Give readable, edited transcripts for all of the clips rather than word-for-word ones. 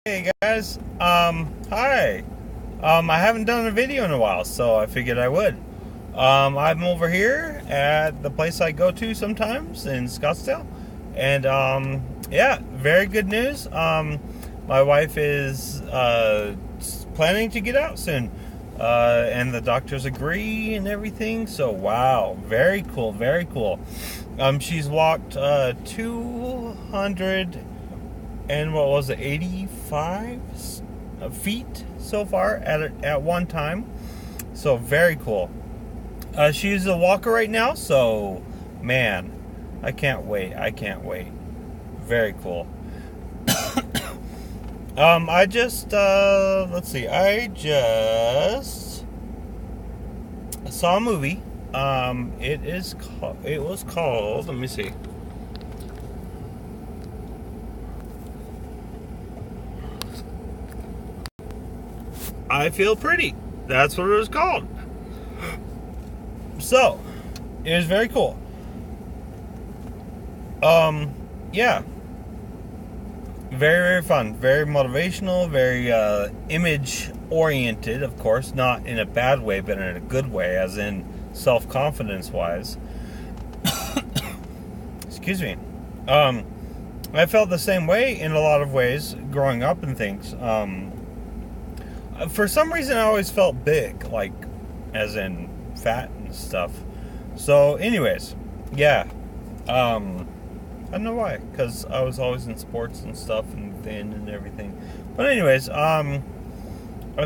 Hey guys, hi. I haven't done a video in a while, so I figured I would. I'm over here at the place I go to sometimes in Scottsdale, and yeah, very good news. My wife is planning to get out soon, and the doctors agree and everything. So wow, very cool, very cool. She's walked 200 and what was it, 85 feet so far at one time. So very cool. She's a walker right now, so man, I can't wait. I can't wait. Very cool. I just let's see. I just saw a movie. It was called. Let me see. I Feel Pretty. That's what it was called. So, it was very cool. Yeah. Very, very fun. Very motivational. Very image oriented, of course. Not in a bad way, but in a good way, as in self confidence wise. Excuse me. I felt the same way in a lot of ways growing up and things. For some reason, I always felt big, like, as in fat and stuff. So, anyways, yeah. I don't know why, because I was always in sports and stuff and thin and everything. But anyways, I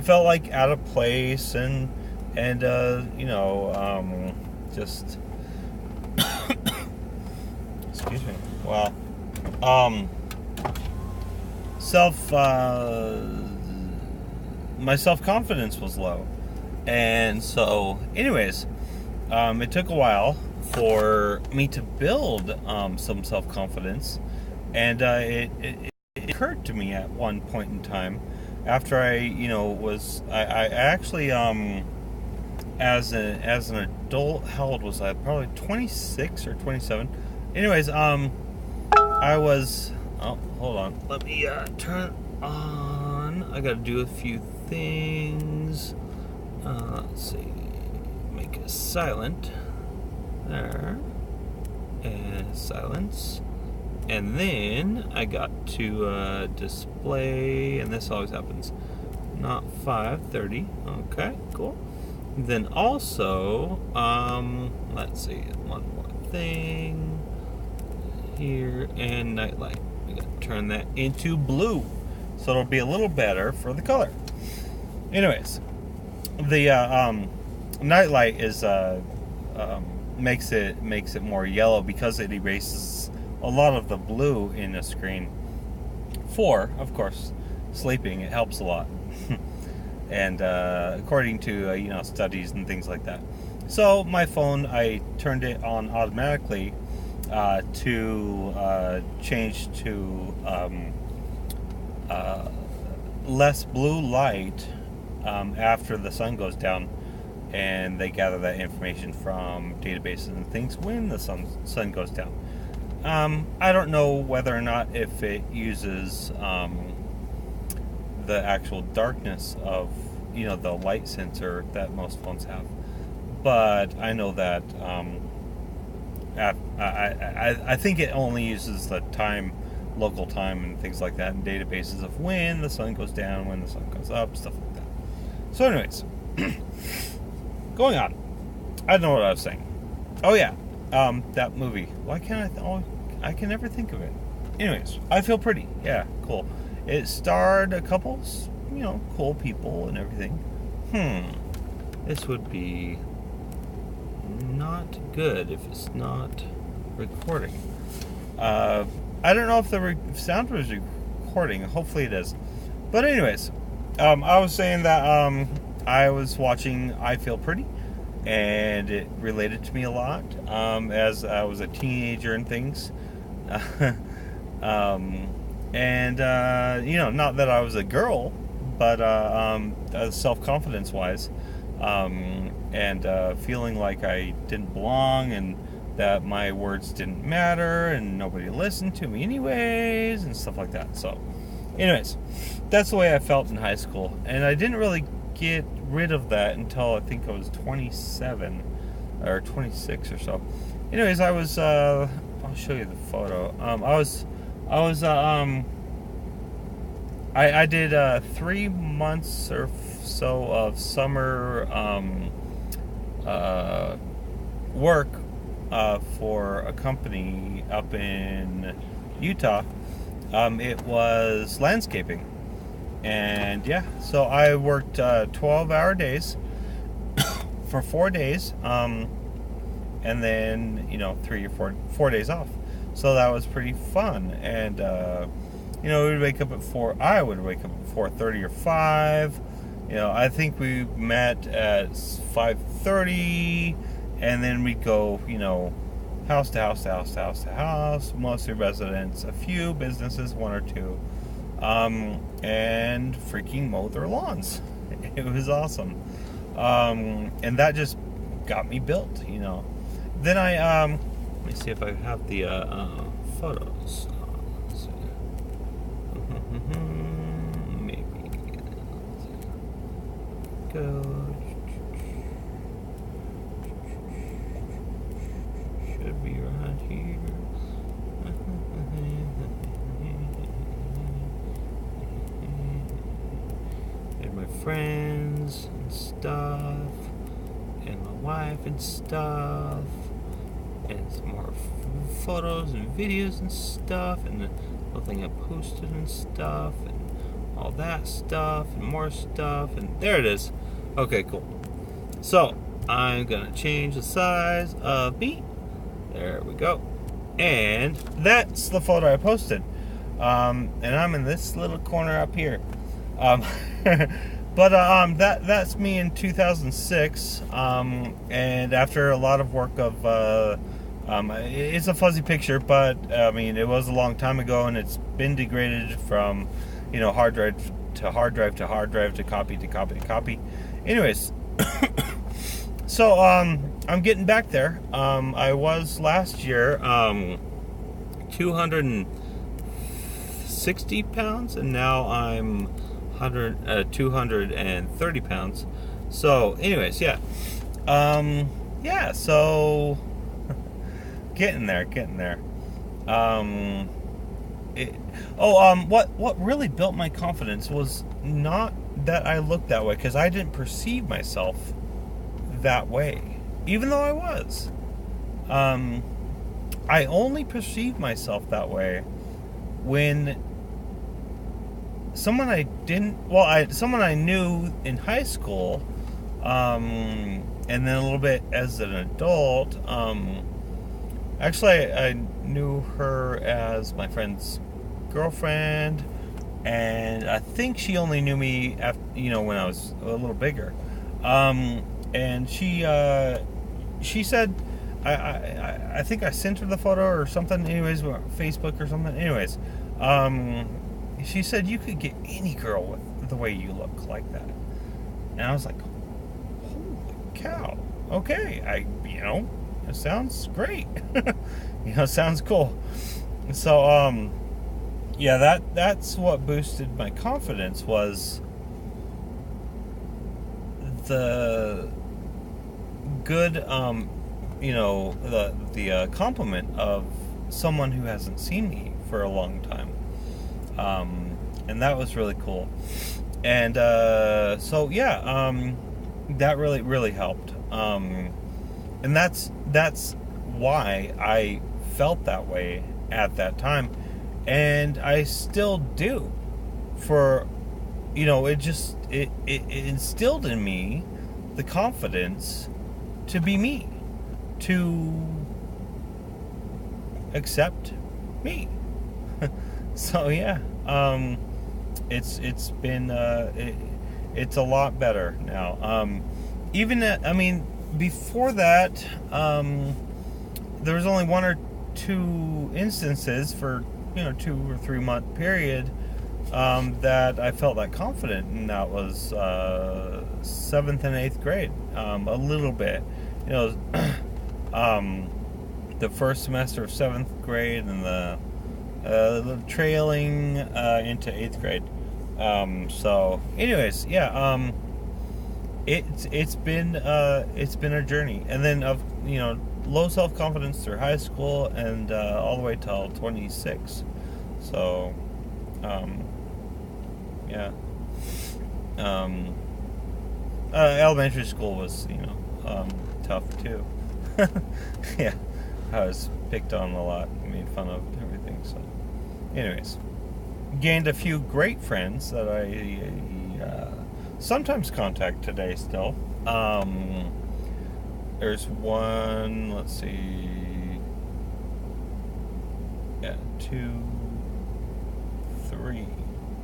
felt like out of place and just excuse me. Well, self my self confidence was low, and so, anyways, it took a while for me to build some self confidence, and it occurred to me at one point in time after I actually as an adult, how old was I? Probably 26 or 27. Anyways, I was. Oh, hold on. Let me turn it on. I gotta do a few things. Let's see. Make it silent. There. And silence. And then I got to display, and this always happens. Not 5:30. Okay, cool. Then also, let's see, one more thing here, and nightlight. We got to turn that into blue, so it'll be a little better for the color. Anyways, the nightlight is makes it more yellow because it erases a lot of the blue in the screen. For, of course, sleeping, it helps a lot. And according to studies and things like that. So my phone, I turned it on automatically to change to less blue light after the sun goes down, and they gather that information from databases and things when the sun goes down. I don't know whether or not if it uses the actual darkness of the light sensor that most phones have, but I know that I think it only uses the local time and things like that in databases of when the sun goes down, when the sun goes up, stuff like that. So anyways, going on, I don't know what I was saying. Oh yeah, that movie. Why can't I can never think of it. Anyways, I Feel Pretty. Yeah, cool. It starred a couple, cool people and everything. This would be not good if it's not recording. I don't know if the sound was recording. Hopefully it is. But anyways, I was saying that I was watching I Feel Pretty, and it related to me a lot as I was a teenager and things. And not that I was a girl, but self-confidence wise, and feeling like I didn't belong, and that my words didn't matter, and nobody listened to me anyways, and stuff like that. So Anyways, that's the way I felt in high school, and I didn't really get rid of that until I think I was 27 or 26 or so. Anyways, I was I'll show you the photo. I did 3 months or so of summer work for a company up in Utah. It was landscaping, and yeah, so I worked 12-hour days for 4 days, and then 3 or 4 days off. So that was pretty fun, and we'd wake up at 4. I would wake up at 4:30 or 5. I think we met at 5:30, and then we'd go, house to house to house to house to house, mostly residents, a few businesses, 1 or 2, and freaking mow their lawns. It was awesome, and that just got me built. Then I let me see if I have the photos. Let's see. Maybe go. Should be right here. And my friends and stuff, and my wife and stuff, and some more photos and videos and stuff, and the little thing I posted and stuff, and all that stuff, and more stuff, and there it is. Okay, cool. So I'm gonna change the size of me. There we go. And that's the photo I posted. And I'm in this little corner up here. But that's me in 2006. And after a lot of work of it's a fuzzy picture, but I mean it was a long time ago, and it's been degraded from hard drive to hard drive to hard drive to copy to copy to copy. Anyways, so I'm getting back there. I was last year 260 pounds, and now I'm 230 pounds. So anyways, yeah. So getting there. What really built my confidence was not that I looked that way, because I didn't perceive myself that way, even though I was. I only perceived myself that way when someone I knew in high school, and then a little bit as an adult. Actually, I knew her as my friend's girlfriend, and I think she only knew me after, when I was a little bigger. And she said, I think I sent her the photo or something. Anyways, Facebook or something. Anyways, she said you could get any girl with the way you look like that. And I was like, holy cow. Okay, it sounds great. Sounds cool. So, that's what boosted my confidence, was the good, the compliment of someone who hasn't seen me for a long time. And that was really cool. And, that really, really helped. And that's why I felt that way at that time, and I still do. For it instilled in me the confidence to be me, to accept me. So yeah, it's been it's a lot better now. Before that, there was only 1 or 2 instances for 2 or 3 month period that I felt that confident, and that was 7th and 8th grade. A little bit, the first semester of 7th grade and the trailing into 8th grade. So, anyways, yeah. It's been a journey, and then of low self confidence through high school and all the way till 26. So, yeah. Um, Elementary school was tough too. Yeah, I was picked on a lot, made fun of, everything. So, anyways, gained a few great friends that I sometimes contact today still. There's one, let's see, yeah,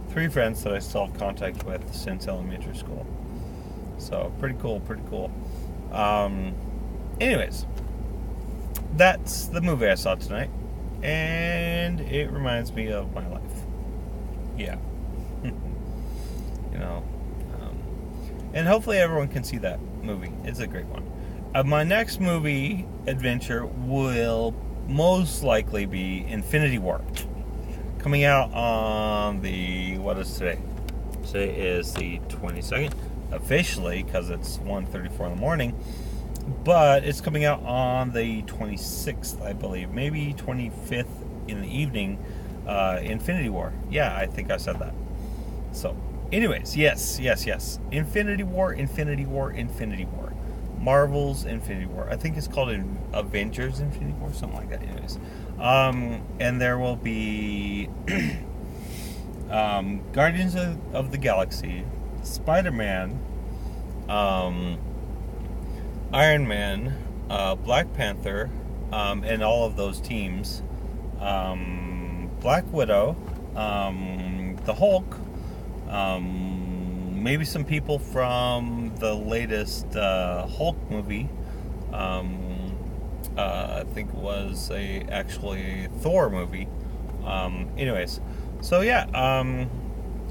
three friends that I still have contact with since elementary school. So pretty cool. Anyways, that's the movie I saw tonight, and it reminds me of my life. Yeah. you know, and hopefully everyone can see that movie. It's a great one. My next movie adventure will most likely be Infinity War, coming out on what is today? Today is the 22nd, officially, because it's 1:34 in the morning. But it's coming out on the 26th, I believe. Maybe 25th in the evening. Infinity War. Yeah, I think I said that. So, anyways, yes. Infinity War. Marvel's Infinity War. I think it's called Avengers Infinity War, something like that. Anyways. And there will be Guardians of the Galaxy, Spider-Man, Iron Man, Black Panther, and all of those teams, Black Widow, the Hulk, maybe some people from the latest Hulk movie. I think it was actually a Thor movie. Anyways, so yeah,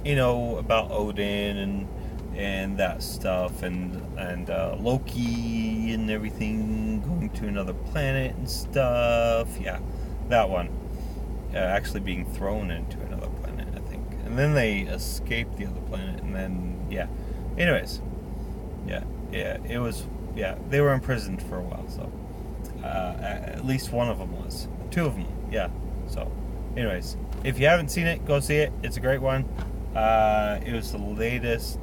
about Odin and that stuff, and Loki and everything, going to another planet and stuff. Yeah, that one. Actually being thrown into another planet, I think. And then they escaped the other planet, and then, yeah. Anyways, yeah, it was, yeah, they were imprisoned for a while, so. At least one of them was. Two of them, yeah. So, anyways, if you haven't seen it, go see it. It's a great one. It was the latest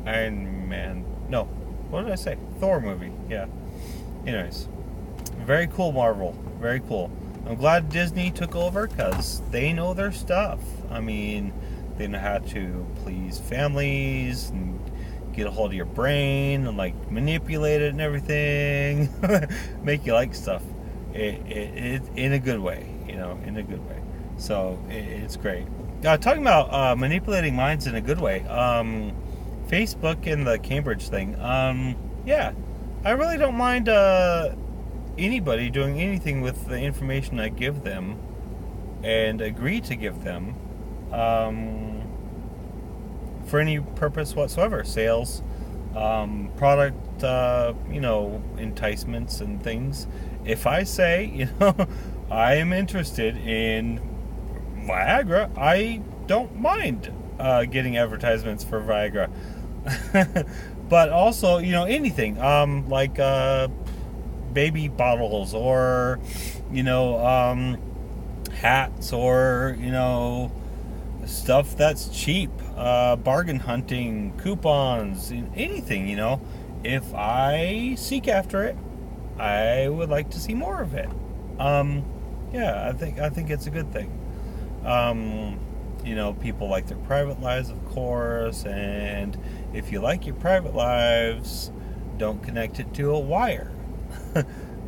Iron Man. No, what did I say? Thor movie. Yeah. Anyways, very cool, Marvel. Very cool. I'm glad Disney took over because they know their stuff. I mean, they know how to please families and get a hold of your brain and like manipulate it and everything, make you like stuff. It in a good way, in a good way. So it's great. Talking about manipulating minds in a good way. Facebook and the Cambridge thing. Yeah, I really don't mind anybody doing anything with the information I give them and agree to give them for any purpose whatsoever. Sales, product, enticements and things. If I say, I am interested in Viagra, I don't mind getting advertisements for Viagra. But also, anything, like baby bottles or, hats or, stuff that's cheap, bargain hunting, coupons, anything, If I seek after it, I would like to see more of it. Yeah, I think it's a good thing. People like their private lives, of course, and if you like your private lives, don't connect it to a wire.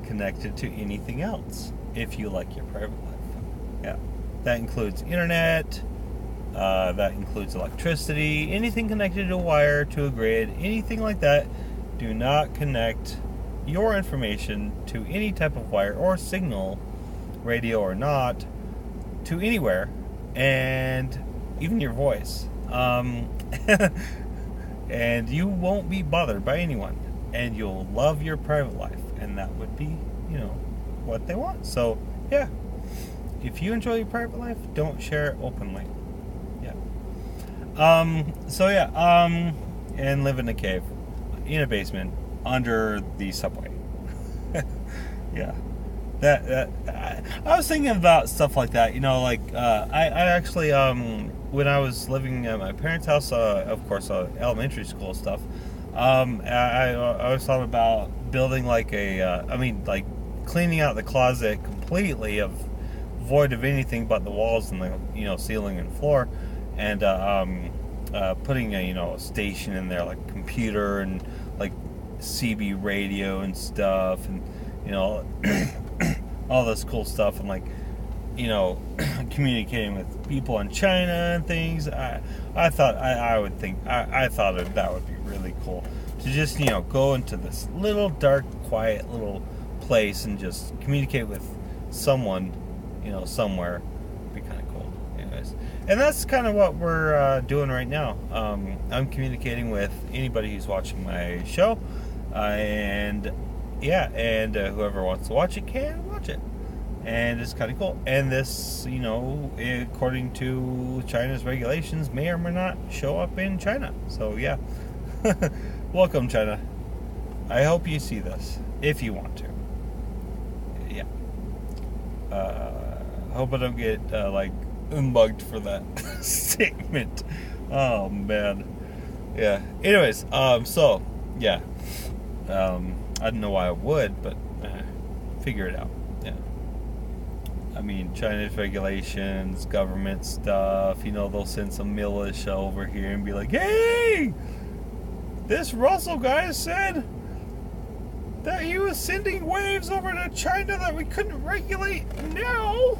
Connect it to anything else if you like your private life. Yeah, that includes internet, that includes electricity, anything connected to a wire, to a grid, anything like that. Do not connect your information to any type of wire or signal, radio or not, to anywhere, and even your voice. And you won't be bothered by anyone, and you'll love your private life, and that would be, what they want. So, yeah. if you enjoy your private life, don't share it openly. Yeah. And live in a cave, in a basement, under the subway. Yeah. I was thinking about stuff like that. I actually when I was living at my parents' house, of course, elementary school stuff. I always thought about building like like cleaning out the closet completely void of anything but the walls and the ceiling and floor, and putting a station in there, like computer and like CB radio and stuff, and all this cool stuff, and communicating with people in China and things. I thought that would be really cool to just go into this little dark, quiet little place and just communicate with someone, somewhere. Be kind of cool. Anyways, and that's kind of what we're doing right now. I'm communicating with anybody who's watching my show, and whoever wants to watch it can watch it. And it's kind of cool. And this, according to China's regulations, may or may not show up in China. So, yeah. Welcome, China. I hope you see this, if you want to. Yeah. Hope I don't get, unbugged for that statement. Oh, man. Yeah. Anyways, yeah. I don't know why I would, but figure it out. Yeah. I mean, China's regulations, government stuff, they'll send some militia over here and be like, hey, this Russell guy said that he was sending waves over to China that we couldn't regulate. Now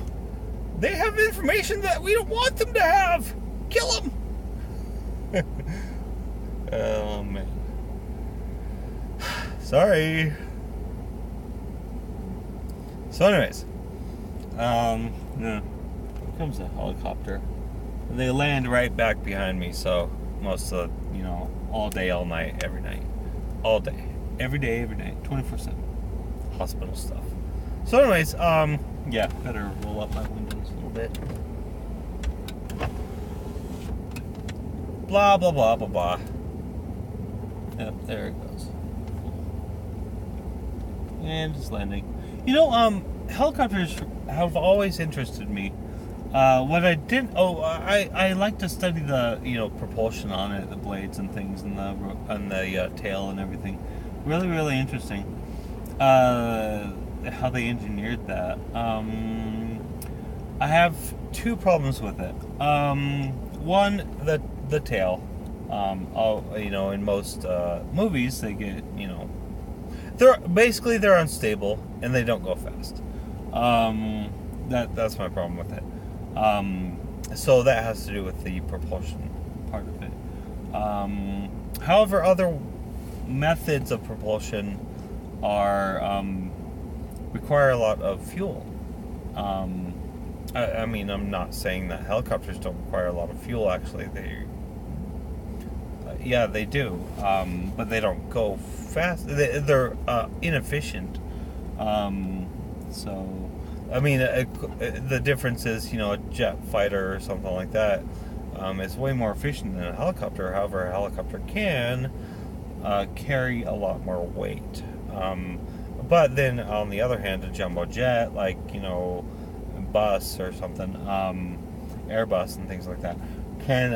they have information that we don't want them to have. Kill them. Oh, man. Sorry. So anyways, yeah, here comes a helicopter. And they land right back behind me, so most of all day, all night, every night. All day. Every day, every night. 24/7. Hospital stuff. So anyways, yeah, better roll up my windows a little bit. Blah, blah, blah, blah, blah. Yep, there it goes. And just landing. Helicopters have always interested me. What I didn't, I like to study the, propulsion on it, the blades and things, and the tail and everything. Really, really interesting. How they engineered that. I have two problems with it. One, the tail. In most movies, they get, they're unstable and they don't go fast. That's my problem with it. So that has to do with the propulsion part of it. However, other methods of propulsion require a lot of fuel. I mean, I'm not saying that helicopters don't require a lot of fuel. Actually, they do, but they don't go fast. They're inefficient. So, I mean, the difference is, a jet fighter or something like that is way more efficient than a helicopter. However, a helicopter can carry a lot more weight. But then, on the other hand, a jumbo jet, like, bus or something, Airbus and things like that, can,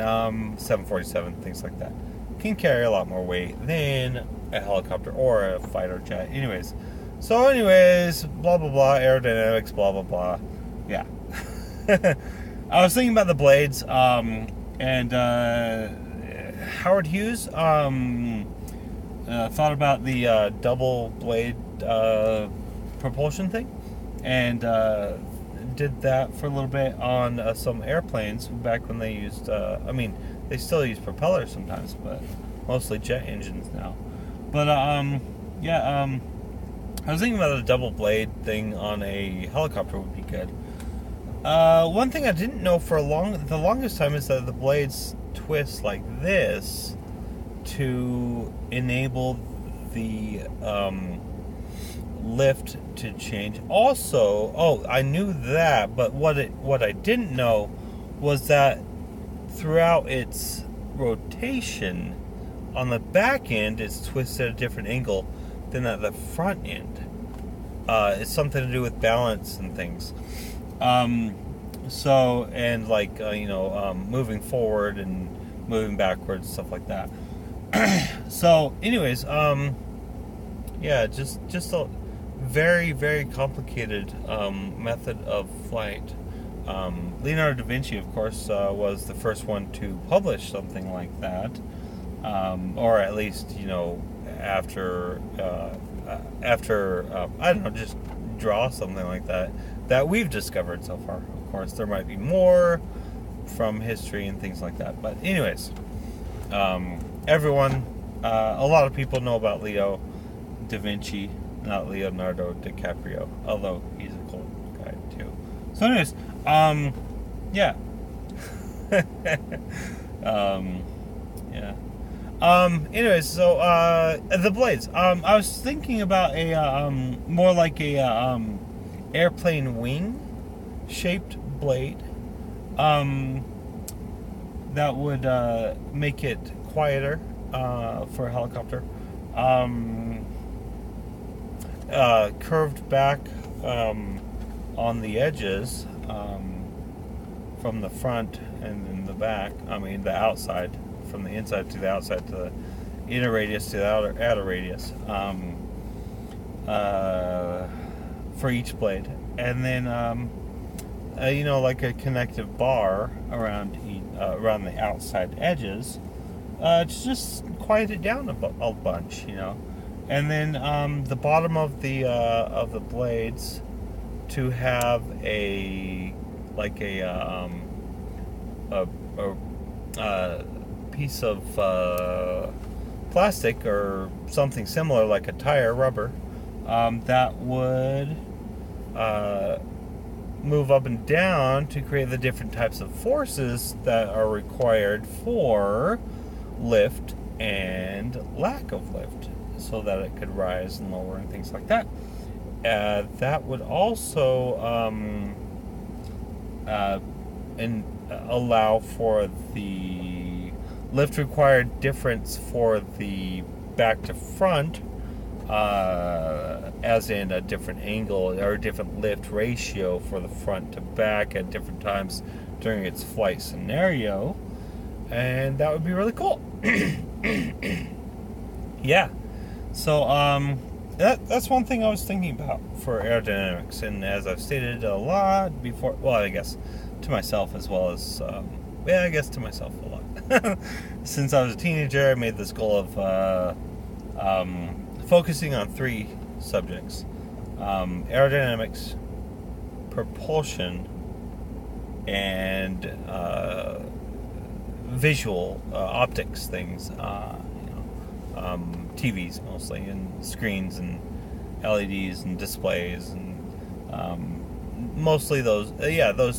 747, things like that, can carry a lot more weight than a helicopter or a fighter jet. Anyways, blah, blah, blah, aerodynamics, blah, blah, blah. Yeah. I was thinking about the blades, and Howard Hughes thought about the double blade propulsion thing, and did that for a little bit on some airplanes back when they used, they still use propellers sometimes, but mostly jet engines now. But, I was thinking about a double blade thing on a helicopter would be good. One thing I didn't know for the longest time is that the blades twist like this to enable the lift to change. Also, I knew that, but what I didn't know was that throughout its rotation, on the back end, it's twisted at a different angle than at the front end. It's something to do with balance and things. So, and like, moving forward and moving backwards, stuff like that. So, anyways, yeah, just a very, very complicated method of flight. Leonardo da Vinci, of course, was the first one to publish something like that, or at least, after I don't know, just draw something like that we've discovered so far. Of course, there might be more from history and things like that. But anyways, everyone, a lot of people know about Leo da Vinci, not Leonardo DiCaprio, although he's a cool guy too. So anyways, yeah. Yeah. Anyways, so the blades. I was thinking about a more like a airplane wing shaped blade. That would make it quieter for a helicopter. Curved back on the edges from the front and then the back. I mean the outside, from the inside to the outside, to the inner radius to the outer radius, for each blade, and then like a connective bar around the outside edges, to just quiet it down a bunch, and then the bottom of the blades to have a piece of plastic or something similar, like a tire, rubber, that would move up and down to create the different types of forces that are required for lift and lack of lift, so that it could rise and lower and things like that. That would also allow for the lift required difference for the back to front, as in a different angle or a different lift ratio for the front to back at different times during its flight scenario, and that would be really cool. Yeah, so that's one thing I was thinking about for aerodynamics, and as I've stated a lot before, well, I guess to myself as well as I guess to myself a lot. Since I was a teenager, I made this goal of focusing on 3 subjects: aerodynamics, propulsion, and visual optics things. TVs mostly, and screens, and LEDs, and displays, and mostly those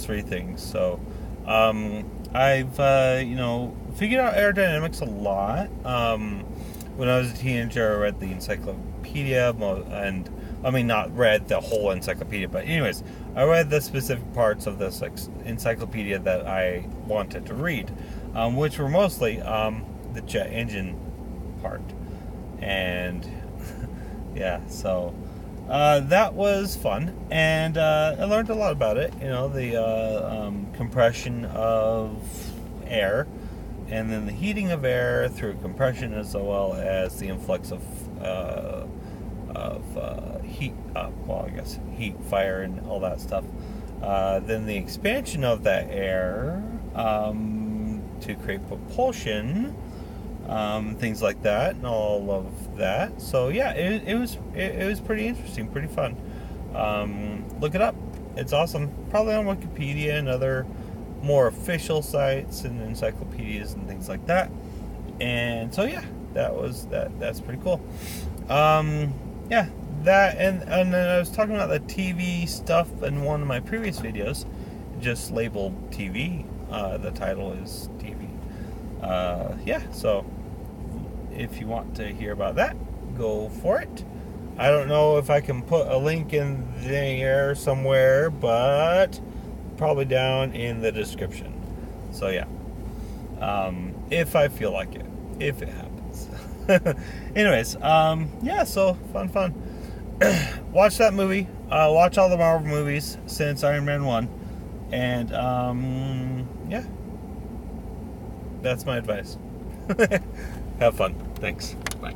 3 things. So I've figured out aerodynamics a lot. When I was a teenager, I read the encyclopedia, and not read the whole encyclopedia, but anyways, I read the specific parts of this encyclopedia that I wanted to read, which were mostly the jet engine part, and yeah, so that was fun, and I learned a lot about it. The compression of air, and then the heating of air through compression, as well as the influx of heat, heat, fire, and all that stuff. Then the expansion of that air to create propulsion, things like that, and all of that. So yeah, it was pretty interesting, pretty fun. Look it up; it's awesome. Probably on Wikipedia and other more official sites and encyclopedias and things like that. And so yeah, that's pretty cool. Yeah, that, and then I was talking about the TV stuff in one of my previous videos, just labeled TV. The title is TV. Yeah, so if you want to hear about that, go for it. I don't know if I can put a link in there somewhere, but probably down in the description. So yeah, if I feel like it, if it happens. Anyways, yeah, so fun. Watch that movie. Watch all the Marvel movies since Iron Man 1. And, yeah. That's my advice. Have fun. Thanks. Bye.